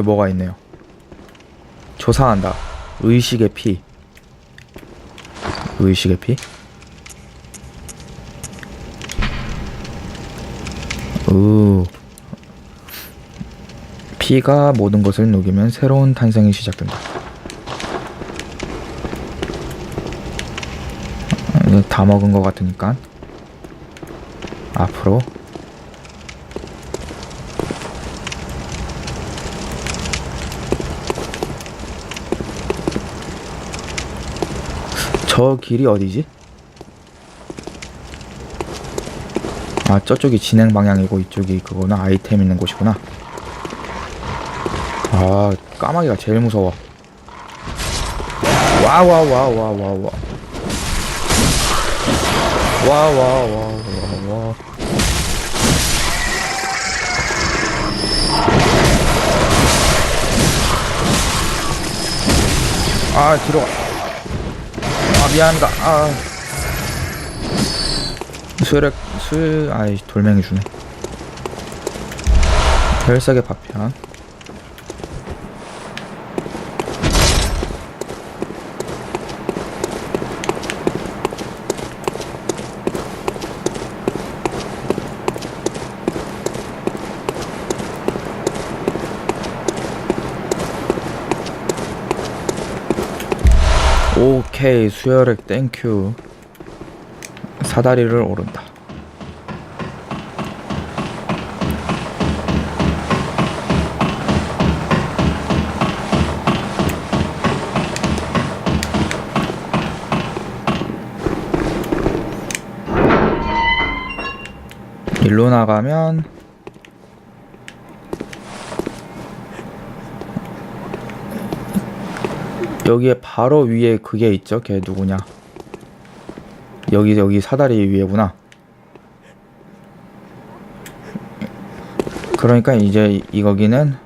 뭐가 있네요. 조사한다. 의식의 피. 의식의 피? 피가 모든 것을 녹이면 새로운 탄생이 시작된다. 이거 다 먹은 것 같으니까 앞으로 저 길이 어디지? 아, 저쪽이 진행 방향이고 이쪽이 그거나 아이템 있는 곳이구나. 아, 까마귀가 제일 무서워. 와와와와와와 와와와와와. 아, 뒤로 가. 아, 미안합니다. 아, 아이, 돌멩이 주네. 별색의 파편. 오케이, 수혈액 땡큐. 사다리를 오른다. 일로 나가면 여기에 바로 위에 그게 있죠. 걔 누구냐? 여기 사다리 위에구나. 그러니까 이제 거기는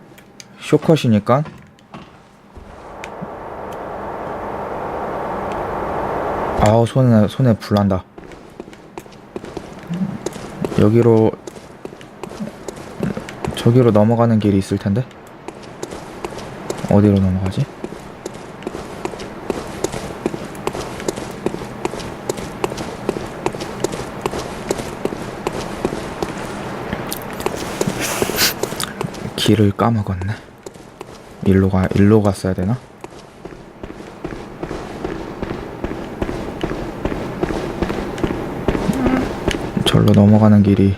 쇼컷이니까 아우, 손에 불 난다. 여기로 저기로 넘어가는 길이 있을 텐데 어디로 넘어가지? 길을 까먹었네. 일로 갔어야 되나? 절로 넘어가는 길이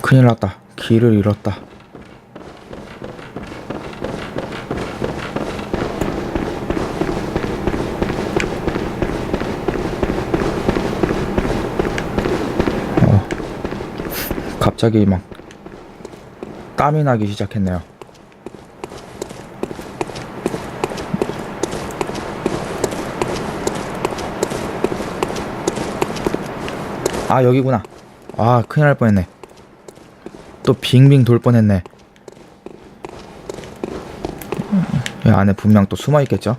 큰일 났다. 길을 잃었다. 갑자기 막 땀이 나기 시작했네요. 아, 여기구나. 아, 큰일 날 뻔했네. 또 빙빙 돌 뻔했네. 이 안에 분명 또 숨어 있겠죠?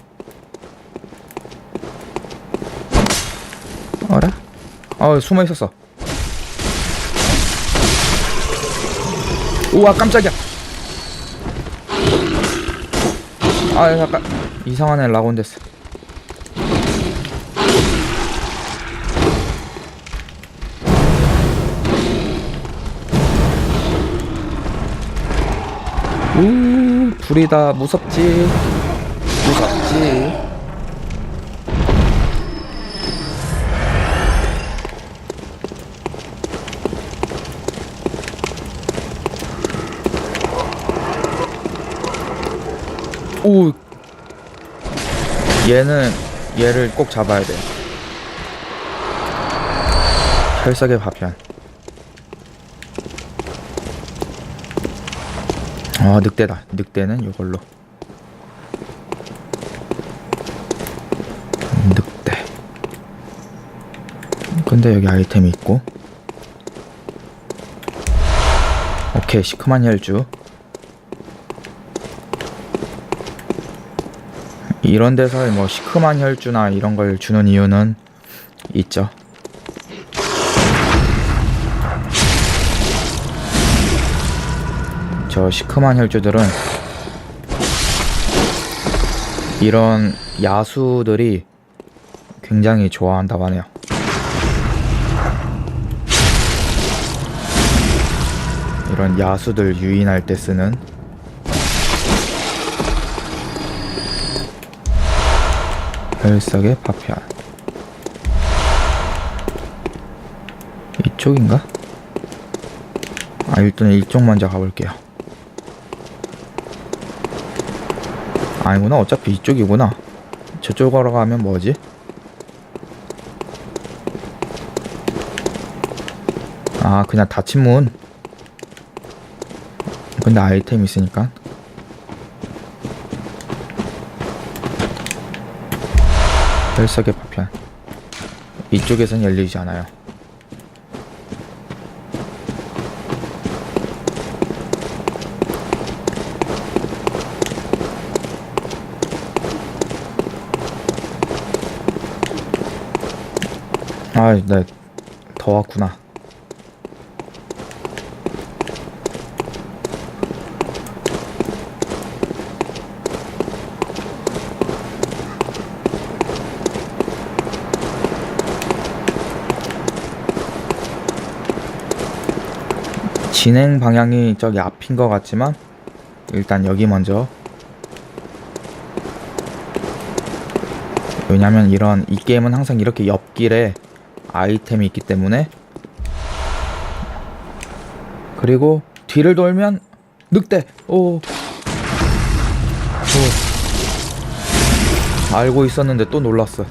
어라? 숨어 있었어. 우와, 깜짝이야. 아, 약간 이상한 애 라곤 됐어. 불이다. 무섭지. 오, 얘를 꼭 잡아야 돼. 혈색의 파편. 아, 늑대다. 늑대는 이걸로. 늑대. 근데 여기 아이템이 있고. 오케이, 시큼한 혈주. 이런 데서 뭐 시큼한 혈주나 이런 걸 주는 이유는 있죠. 저 시큼한 혈주들은 이런 야수들이 굉장히 좋아한다고 하네요. 이런 야수들 유인할 때 쓰는 혈석의 파편. 이쪽인가? 일단 이쪽 먼저 가볼게요. 아니구나, 어차피 이쪽이구나. 저쪽으로 가면 뭐지? 그냥 닫힌 문. 근데 아이템 있으니까. 혈석의 파편. 이쪽에선 열리지 않아요. 네, 더 왔구나. 진행 방향이 저기 앞인 것 같지만 일단 여기 먼저. 왜냐면 이 게임은 항상 이렇게 옆길에 아이템이 있기 때문에. 그리고 뒤를 돌면 늑대. 알고 있었는데 또 놀랐어.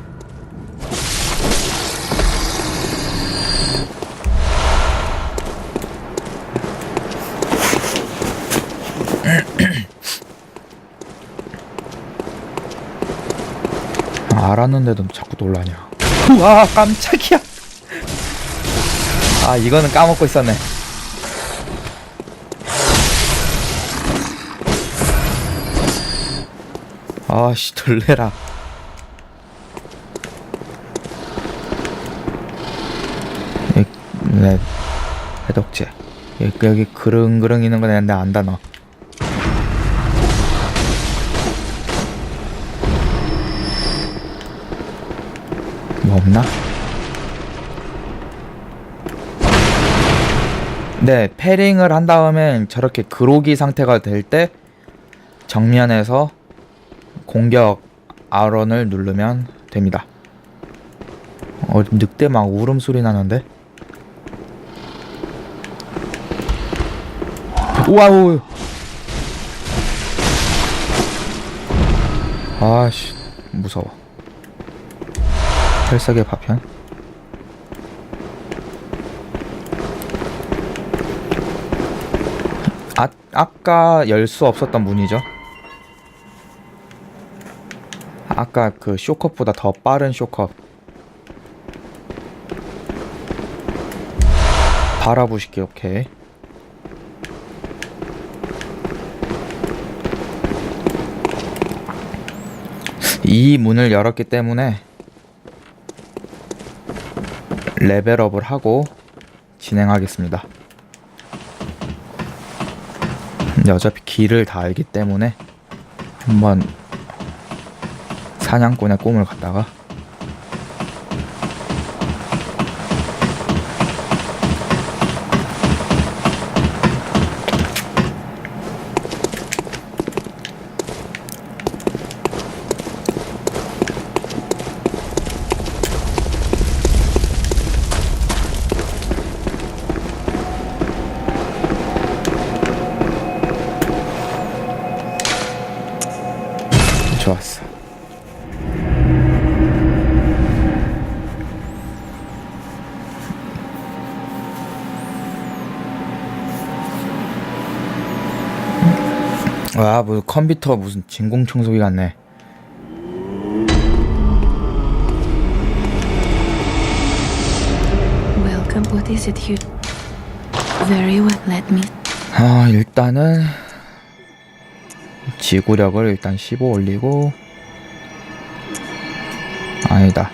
알았는데도 자꾸 놀라냐. 우와, 깜짝이야. 이거는 까먹고 있었네. 아씨, 들레라. 네, 해독제. 여기 그릉그릉 있는 거 내가 안다 너. 뭐 없나? 네, 패링을 한 다음에 저렇게 그로기 상태가 될 때 정면에서 공격 R원을 누르면 됩니다. 늑대 막 울음소리 나는데? 우와우. 아씨, 무서워. 혈석의 파편. 아까 열 수 없었던 문이죠. 아까 그 쇼컵보다 더 빠른 쇼컵. 바라보실게. 오케이. 이 문을 열었기 때문에 레벨업을 하고 진행하겠습니다. 근데 어차피 길을 다 알기 때문에 한번 사냥꾼의 꿈을 갖다가. 좋았어. 뭐 컴퓨터 무슨 진공청소기 같네. What is it you... Very well, let me... 일단은 지구력을 일단 15 올리고, 아니다,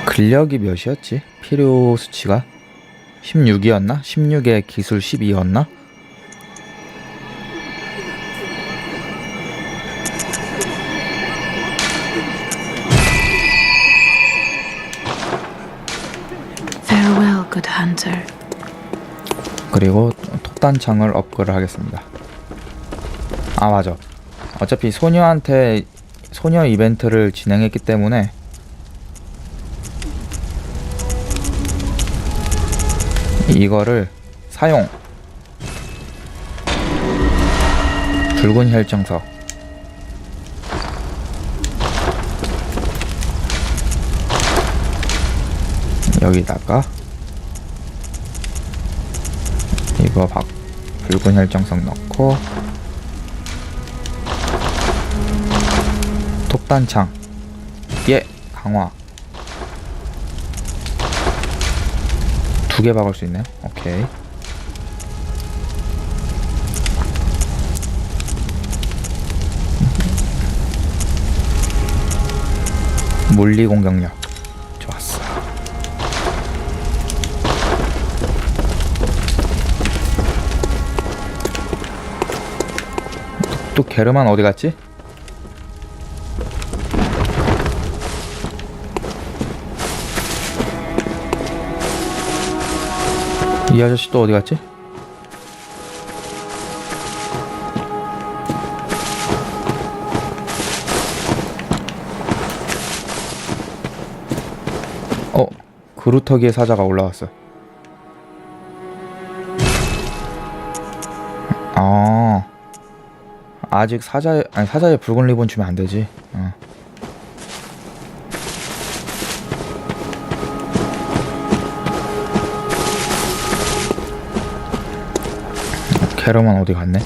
근력이 몇이었지? 필요 수치가 16이었나? 16에 기술 12였나? Farewell, good hunter. 그리고 톱단창을 업그레이드 하겠습니다. 아 맞아, 어차피 소녀한테 소녀 이벤트를 진행했기 때문에 이거를 사용. 붉은 혈정석. 여기다가 이거 붉은 혈정석 넣고, 톱단창 강화 2개 박을 수 있네요. 오케이. 물리 공격력 좋았어. 또 게르만 어디 갔지? 이 아저씨 또 어디 갔지? 그루터기의 사자가 올라왔어. 아직 사자의 붉은 리본 주면 안 되지. 캐러만 어디 갔네?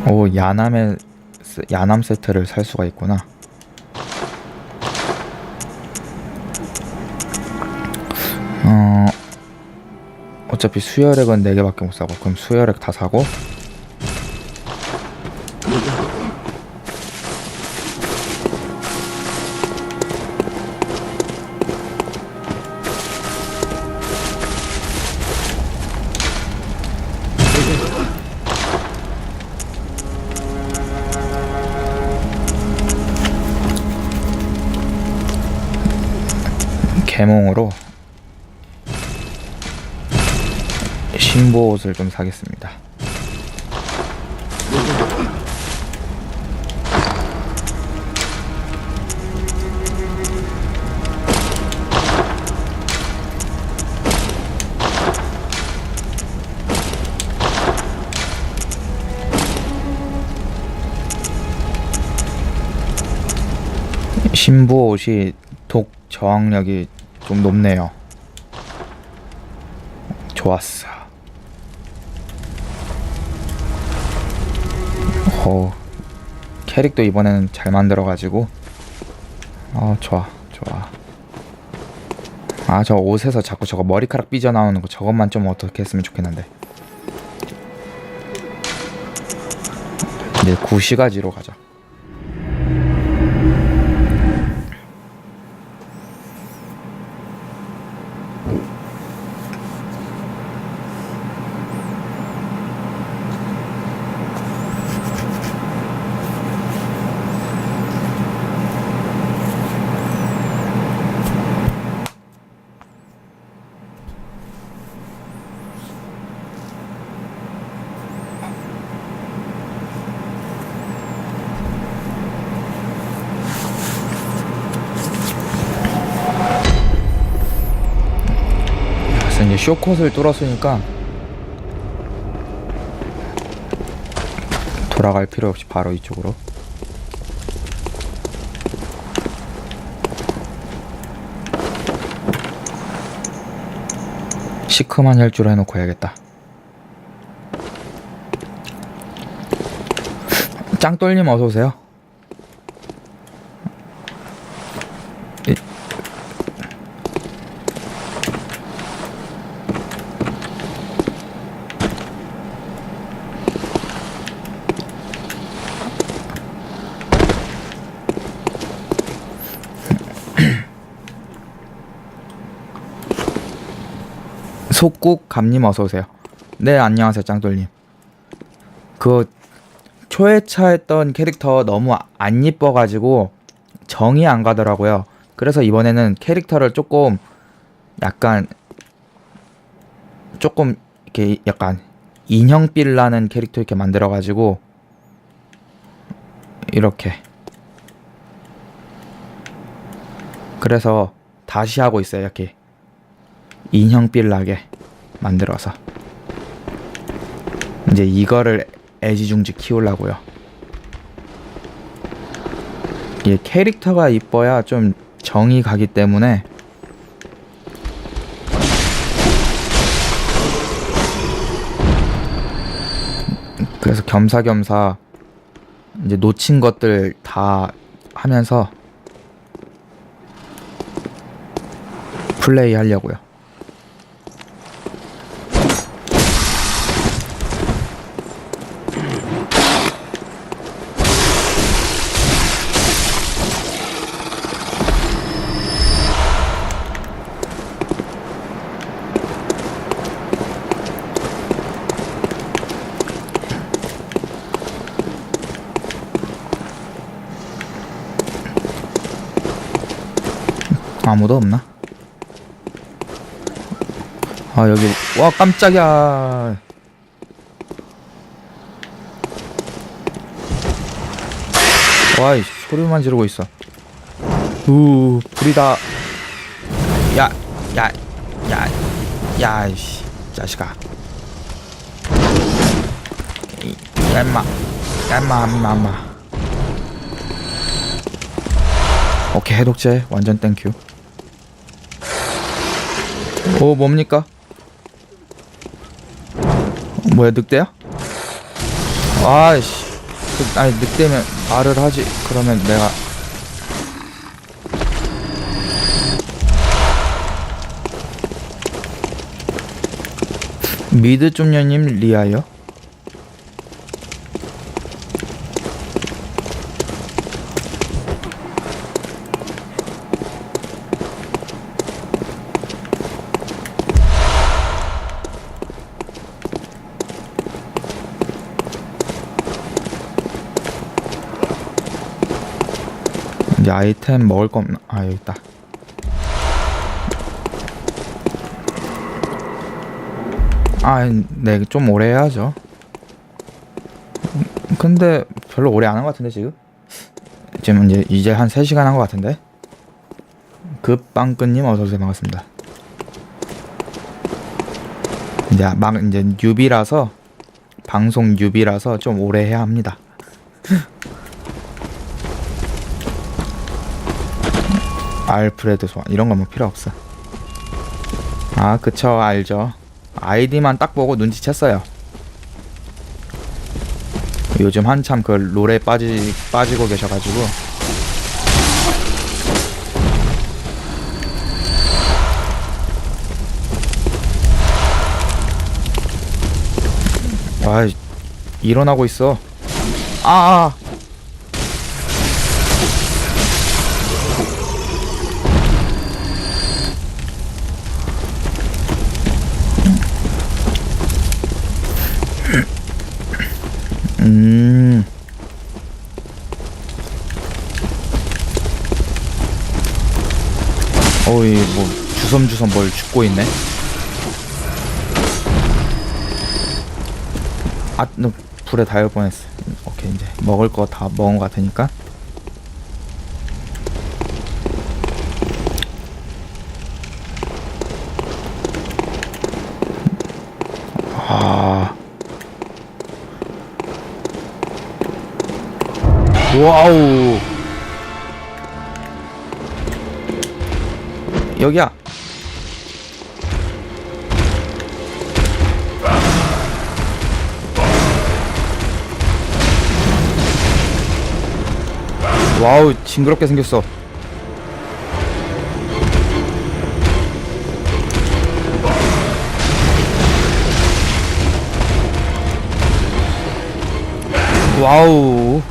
오, 야남 세트를 살 수가 있구나. 어차피 수혈액은 4개밖에 못 사고, 그럼 수혈액 다 사고, 개몽으로 신보 옷을 좀 사겠습니다. 신부 옷이 독 저항력이 좀 높네요. 좋았어. 캐릭도 이번에는 잘 만들어가지고 좋아. 저 옷에서 자꾸 저거 머리카락 삐져나오는 거, 저것만 좀 어떻게 했으면 좋겠는데. 이제 구시가지로 가자. 이제 쇼컷을 뚫었으니까 돌아갈 필요 없이 바로 이쪽으로. 시큼한 혈주로 해놓고 해야겠다. 짱돌님 어서오세요. 속국 감님 어서오세요. 네, 안녕하세요 짱돌님. 그 초회차 했던 캐릭터 너무 안 이뻐가지고 정이 안 가더라고요. 그래서 이번에는 캐릭터를 조금 이렇게 약간 인형빌 나는 캐릭터 이렇게 만들어가지고 이렇게, 그래서 다시 하고 있어요. 이렇게 인형빌 나게 만들어서 이제 이거를 애지중지 키우려고요. 이게 캐릭터가 이뻐야 좀 정이 가기 때문에 그래서 겸사겸사 이제 놓친 것들 다 하면서 플레이 하려고요. 아무도 없나? 아 여기, 와 깜짝이야. 와이 소리만 지르고 있어. 불이다. 야이씨 자식아. 야 임마. 오케이, 해독제 완전 땡큐. 오, 뭡니까? 뭐야, 늑대야? 아이씨. 아니, 늑대면 말을 하지. 그러면 내가. 미드 좀녀님 리아요? 이제 아이템 먹을 거 없나? 아, 여기 있다. 아, 네, 좀 오래 해야죠. 근데 별로 오래 안 한 것 같은데 지금? 지금 이제 한 3시간 한 것 같은데? 급빵끈님 어서오세요. 반갑습니다. 이제 뉴비라서, 방송 뉴비라서 좀 오래 해야 합니다. 알프레드 소환 이런 거 뭐 필요 없어. 아 그쵸, 알죠. 아이디만 딱 보고 눈치챘어요. 요즘 한참 그 롤에 빠지고 계셔가지고. 아, 일어나고 있어. 아. 어이, 뭐 주섬주섬 뭘 줍고 있네. 아, 너 불에 닿을 뻔했어. 오케이, 이제 먹을 거 다 먹은 거 같으니까. 아, 와우. 여기야. 와우, 징그럽게 생겼어. 와우.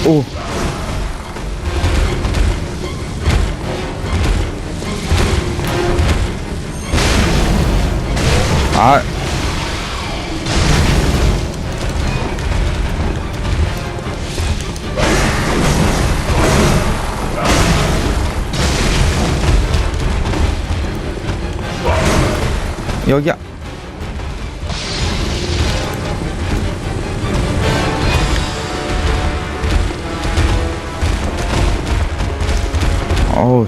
오. 아. 여기야. 어우.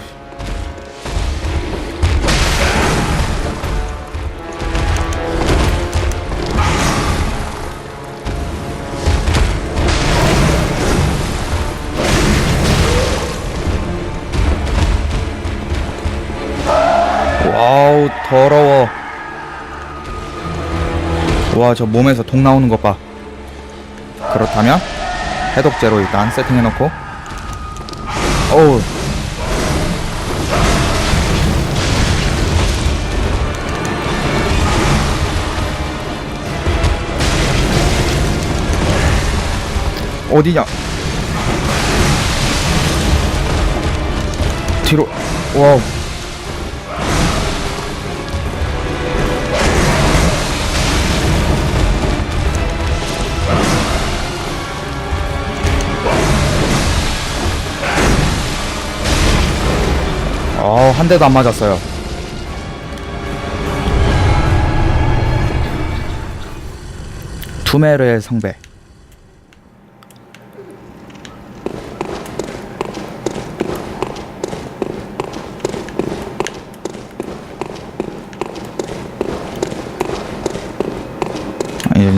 와우, 더러워. 와, 저 몸에서 독 나오는 것 봐. 그렇다면 해독제로 일단 세팅해놓고. 어우. 어디냐? 뒤로. 와우. 한 대도 안 맞았어요. 투메르의 성배.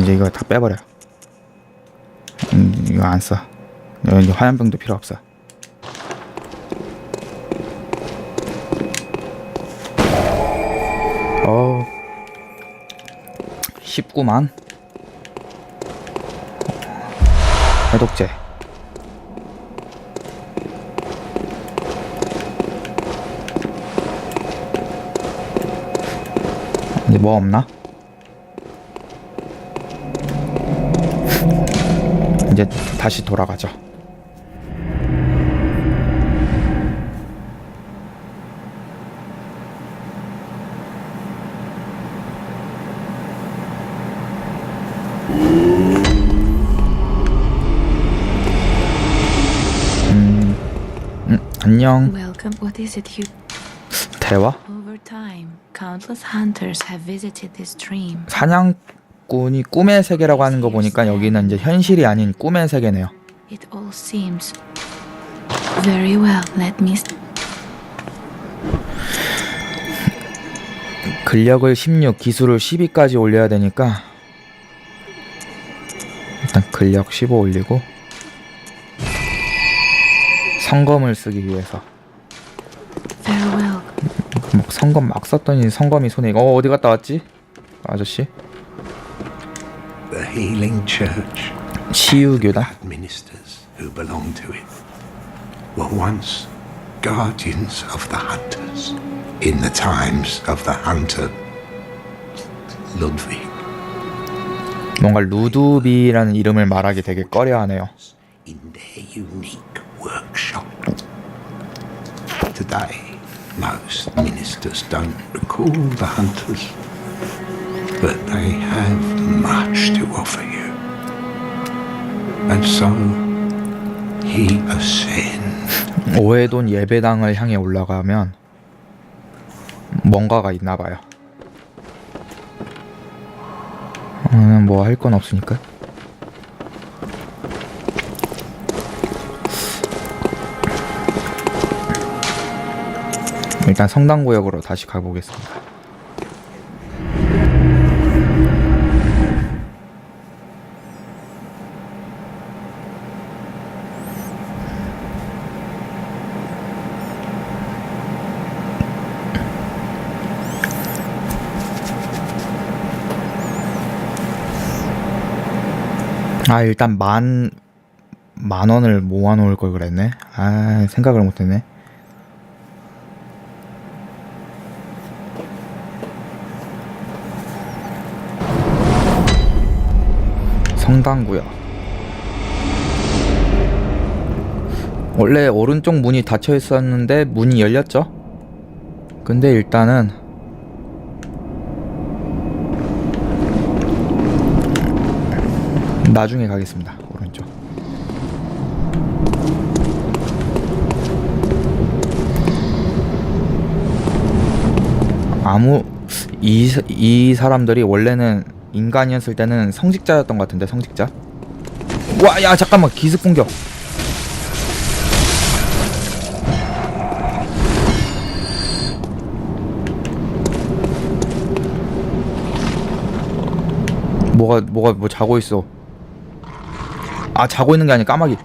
이제 이거 다 빼버려. 이거 안 써. 이제 화염병도 필요 없어. 쉽구만. 해독제. 이제 뭐 없나? 이제 다시 돌아가죠. 안녕. Welcome. What is it you? 대화? Over time, countless hunters have visited this dream. 사냥꾼이 꿈의 세계라고 하는 거 보니까 여기는 이제 현실이 아닌 꿈의 세계네요. It all seems very well. Let me. 근력을 16, 기술을 12까지 올려야 되니까 일단 근력 15 올리고 성검을 쓰기 위해서. Farewell. 막 성검 막 썼더니 성검이 손에. 어디 갔다 왔지? 아저씨. The Healing Church 치유교다. ministers who belong to it were once guardians of the hunters in the times of the hunter Ludwig. 뭔가 루두비라는 이름을 말하기 되게 꺼려하네요. In their unique workshop. Today, most ministers don't recall the hunters, but they have much to offer you. And so, he ascends. 오해돈 예배당을 향해 올라가면 뭔가가 있나봐요. 뭐 할 건 없으니까. 일단 성당구역으로 다시 가보겠습니다. 아, 일단 만 원을 모아놓을 걸 그랬네. 아, 생각을 못했네. 성당구요. 원래 오른쪽 문이 닫혀 있었는데 문이 열렸죠? 근데 일단은 나중에 가겠습니다. 오른쪽. 이 사람들이 원래는 인간이었을 때는 성직자였던 것 같은데. 성직자? 와, 야, 잠깐만. 기습 공격. 뭐 자고 있어. 아, 자고 있는 게 아니라 까마귀.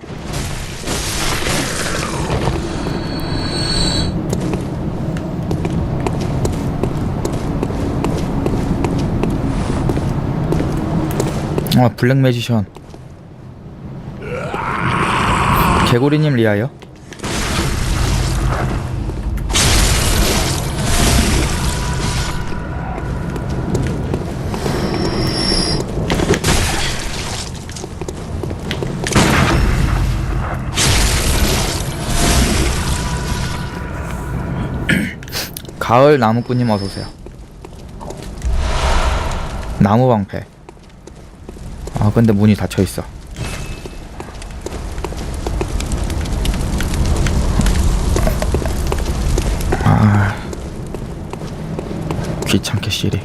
아, 블랙 매지션. 개구리님 리하여. 가을 나무꾼님 어서오세요. 나무방패. 아, 근데 문이 닫혀있어. 아, 귀찮게 시리.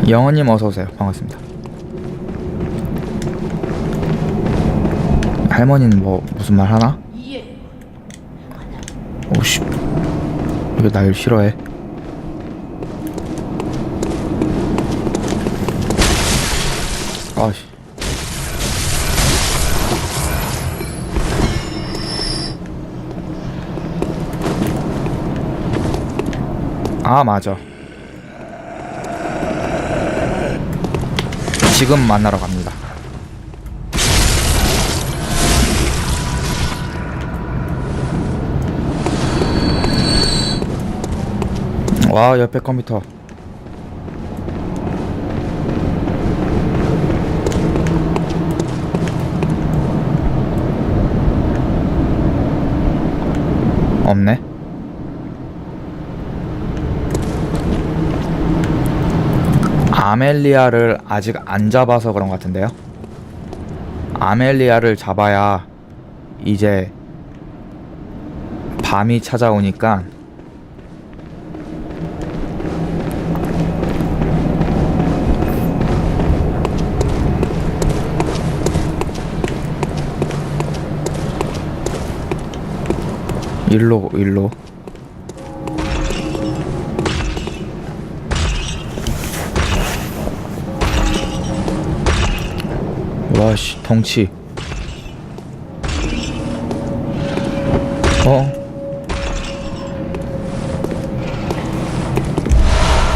영원님 어서오세요. 반갑습니다. 할머니는 뭐 무슨 말 하나? 오씨, 왜 날 싫어해? 아씨. 아, 맞아. 지금 만나러 갑니다. 와, 옆에 컴퓨터. 없네. 아멜리아를 아직 안 잡아서 그런 것 같은데요. 아멜리아를 잡아야 이제 밤이 찾아오니까 일로. 와씨, 덩치.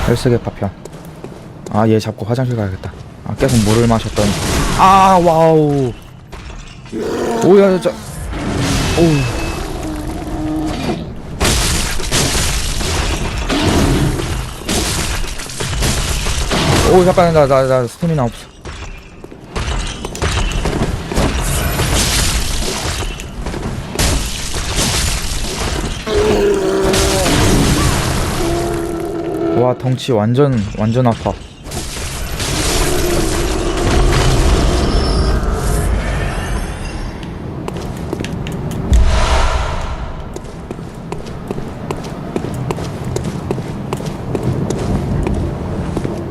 헬스계 파편. 아, 얘 잡고 화장실 가야겠다. 아, 계속 물을 마셨더니. 아, 와우. 오야, 저. 오. 오, 잠깐, 나 스태미나 없어. 와, 덩치 완전 아파.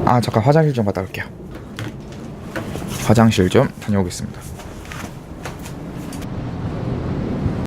아, 잠깐 화장실 좀 갔다 올게요. 화장실 좀 다녀오겠습니다.